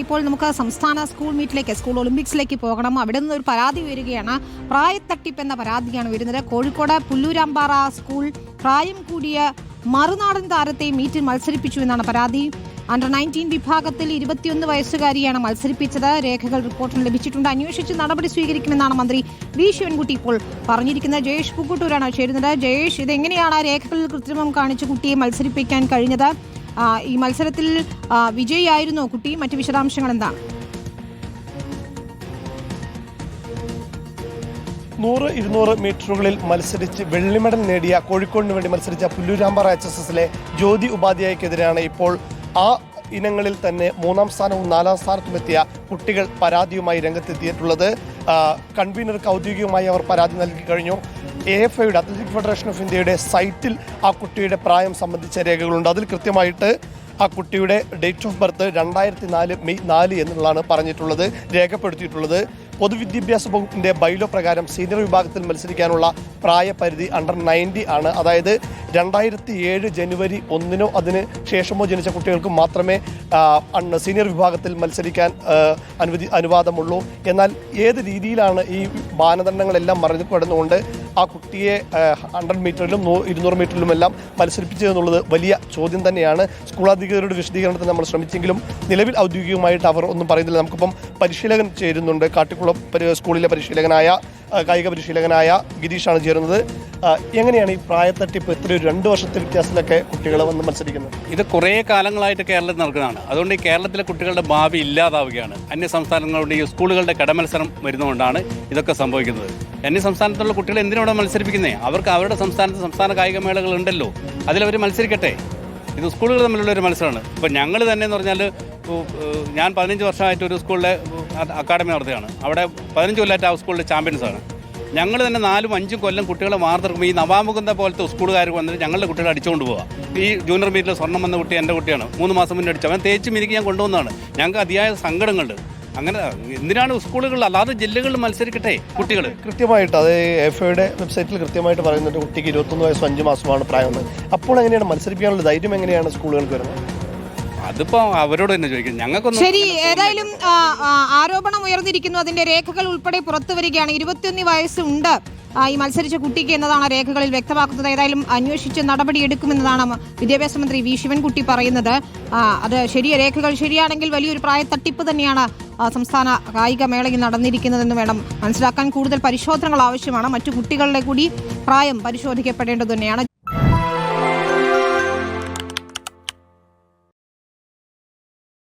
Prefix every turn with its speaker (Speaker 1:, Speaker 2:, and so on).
Speaker 1: ഇപ്പോൾ നമുക്ക് സംസ്ഥാന സ്കൂൾ മീറ്റിലേക്ക്, സ്കൂൾ ഒളിമ്പിക്സിലേക്ക് പോകണം. അവിടെ നിന്ന് ഒരു പരാതി വരികയാണ്. പ്രായത്തട്ടിപ്പ് എന്ന പരാതിയാണ് വരുന്നത്. കോഴിക്കോട് പുല്ലൂരാമ്പാറ സ്കൂൾ പ്രായം കൂടിയ മറുനാടൻ താരത്തെ മീറ്റിൽ മത്സരിപ്പിച്ചു എന്നാണ് പരാതി. അണ്ടർ 19 വിഭാഗത്തിൽ 21 വയസ്സുകാരിയാണ് മത്സരിപ്പിച്ചത്. രേഖകൾ റിപ്പോർട്ടിന് ലഭിച്ചിട്ടുണ്ട്. അന്വേഷിച്ച് നടപടി സ്വീകരിക്കുമെന്നാണ് മന്ത്രി വി ശിവൻകുട്ടി ഇപ്പോൾ പറഞ്ഞിരിക്കുന്നത്. ജയേഷ് പുക്കുട്ടൂരാണ് ചേരുന്നത്. ജയേഷ്, ഇതെങ്ങനെയാണ് രേഖകളിൽ കൃത്രിമം കാണിച്ച് കുട്ടിയെ മത്സരിപ്പിക്കാൻ കഴിഞ്ഞത്? ഈ മത്സരത്തിൽ വിജയിയായിരുന്നോ കുട്ടി? മറ്റു വിശദാംശങ്ങൾ എന്താണ്?
Speaker 2: 100-200 മീറ്ററുകളിൽ മത്സരിച്ച് വെള്ളി മെഡൽ നേടിയ കോഴിക്കോടിന് വേണ്ടി മത്സരിച്ച പുല്ലൂരാമ്പാറ HSSലെ ജ്യോതി ഉപാധ്യായക്കെതിരെയാണ് ഇപ്പോൾ ആ ഇനങ്ങളിൽ തന്നെ 3ാം സ്ഥാനവും 4ാം സ്ഥാനത്തും എത്തിയ കുട്ടികൾ പരാതിയുമായി രംഗത്തെത്തിയിട്ടുള്ളത്. കൺവീനർക്ക് ഔദ്യോഗികമായി അവർ പരാതി നൽകി കഴിഞ്ഞു. AFIയുടെ അത്ലറ്റിക് ഫെഡറേഷൻ ഓഫ് ഇന്ത്യയുടെ സൈറ്റിൽ ആ കുട്ടിയുടെ പ്രായം സംബന്ധിച്ച രേഖകളുണ്ട്. അതിൽ കൃത്യമായിട്ട് ആ കുട്ടിയുടെ ഡേറ്റ് ഓഫ് ബർത്ത് 2004 മെയ് 4 എന്നുള്ളതാണ് പറഞ്ഞിട്ടുള്ളത്, രേഖപ്പെടുത്തിയിട്ടുള്ളത്. പൊതുവിദ്യാഭ്യാസ വകുപ്പിൻ്റെ ബൈലോ പ്രകാരം സീനിയർ വിഭാഗത്തിൽ മത്സരിക്കാനുള്ള പ്രായപരിധി അണ്ടർ 90 ആണ്. അതായത് 2007 ജനുവരി 1 അതിന് ശേഷമോ ജനിച്ച കുട്ടികൾക്ക് മാത്രമേ സീനിയർ വിഭാഗത്തിൽ മത്സരിക്കാൻ അനുവാദമുള്ളൂ. എന്നാൽ ഏത് രീതിയിലാണ് ഈ മാനദണ്ഡങ്ങളെല്ലാം മറികടന്നുകൊണ്ട് ആ കുട്ടിയെ 100 മീറ്ററിലും 200 മീറ്ററിലുമെല്ലാം മത്സരിപ്പിച്ചതെന്നുള്ളത് വലിയ ചോദ്യം തന്നെയാണ്. സ്കൂൾ അധികൃതരുടെ വിശദീകരണത്തിന് നമ്മൾ ശ്രമിച്ചെങ്കിലും നിലവിൽ ഔദ്യോഗികമായിട്ട് അവർ ഒന്നും പറയുന്നില്ല. നമുക്കിപ്പം പരിശീലകൻ ചേരുന്നുണ്ട്. കാട്ടിക്കുളം സ്കൂളിലെ കായിക പരിശീലകനായ ഗിരീഷാണ് ചേരുന്നത്. എങ്ങനെയാണ് ഈ പ്രായത്തട്ടിപ്പ് ഇത്രയും 2 വർഷത്തെ വ്യത്യാസത്തിലൊക്കെ കുട്ടികൾ വന്ന് മത്സരിക്കുന്നത്?
Speaker 3: ഇത് കുറേ കാലങ്ങളായിട്ട് കേരളത്തിൽ നടക്കുന്നതാണ്. അതുകൊണ്ട് ഈ കേരളത്തിലെ കുട്ടികളുടെ ഭാവി ഇല്ലാതാവുകയാണ്. അന്യ സംസ്ഥാനങ്ങളുടെ ഈ സ്കൂളുകളുടെ കടമത്സരം വരുന്നതുകൊണ്ടാണ് ഇതൊക്കെ സംഭവിക്കുന്നത്. അന്യ സംസ്ഥാനത്തുള്ള കുട്ടികൾ എന്തിനോടെ മത്സരിപ്പിക്കുന്നത്? അവർക്ക് അവരുടെ സംസ്ഥാന കായികമേളകൾ ഉണ്ടല്ലോ, അതിലവർ മത്സരിക്കട്ടെ. ഇത് സ്കൂളുകൾ തമ്മിലുള്ളൊരു മത്സരമാണ്. ഇപ്പോൾ ഞങ്ങൾ തന്നെ എന്ന് പറഞ്ഞാൽ, ഞാൻ 15 വർഷമായിട്ട് ഒരു സ്കൂളിലെ അക്കാഡമി നടത്തുകയാണ്. അവിടെ 15 കൊല്ലമായിട്ട് ആ സ്കൂളിലെ ചാമ്പ്യൻസാണ്. ഞങ്ങൾ തന്നെ 4-5 കൊല്ലം കുട്ടികളെ വാർത്തെടുക്കുമ്പോൾ ഈ നവാമുകുന്ദ പോലത്തെ സ്കൂളുകാർ വന്നിട്ട് ഞങ്ങളുടെ കുട്ടികളെ അടിച്ചുകൊണ്ട് പോവുക. ഈ ജൂനിയർ മീറ്റിൽ സ്വർണ്ണം വന്ന കുട്ടി എൻ്റെ കുട്ടിയാണ്. 3 മാസം മുന്നേ അടിച്ചു. അവൻ തേച്ച് മിനുക്കി ഞാൻ കൊണ്ടുവന്നതാണ്. ഞങ്ങൾക്ക് അതിയായ സങ്കടങ്ങളുണ്ട്. അങ്ങനെ എന്തിനാണ് സ്കൂളുകളിൽ അല്ലാതെ ജില്ലകളിൽ മത്സരിക്കട്ടെ കുട്ടികൾ?
Speaker 2: കൃത്യമായിട്ട് അത് AFIയുടെ വെബ്സൈറ്റിൽ കൃത്യമായിട്ട് പറയുന്നുണ്ട് കുട്ടിക്ക് 21 വയസ്സും 5 മാസമാണ് പ്രായമെന്ന്. അപ്പോൾ എങ്ങനെയാണ് മത്സരിപ്പിക്കാനുള്ള ധൈര്യം എങ്ങനെയാണ് സ്കൂളുകൾക്ക് വരുന്നത്?
Speaker 3: അതിപ്പോ അവരോട് തന്നെ ചോദിക്കും. ഞങ്ങൾക്കൊന്നും.
Speaker 1: ശരി, ഏതായാലും ആരോപണം ഉയർന്നിരിക്കുന്നു. അതിന്റെ രേഖകൾ ഉൾപ്പെടെ പുറത്തു വരികയാണ്. 21 വയസ്സുണ്ട് ഈ മത്സരിച്ച കുട്ടിക്ക് എന്നതാണ് രേഖകളിൽ വ്യക്തമാക്കുന്നത്. ഏതായാലും അന്വേഷിച്ച് നടപടിയെടുക്കുമെന്നതാണ് വിദ്യാഭ്യാസ മന്ത്രി വി ശിവൻകുട്ടി പറയുന്നത്. അത് രേഖകൾ ശരിയാണെങ്കിൽ വലിയൊരു പ്രായത്തട്ടിപ്പ് തന്നെയാണ് സംസ്ഥാന കായിക മേളയിൽ നടന്നിരിക്കുന്നതെന്ന് വേണം മനസ്സിലാക്കാൻ. കൂടുതൽ പരിശോധനകൾ ആവശ്യമാണ്. മറ്റു കുട്ടികളുടെ കൂടി പ്രായം പരിശോധിക്കപ്പെടേണ്ടത് തന്നെയാണ്.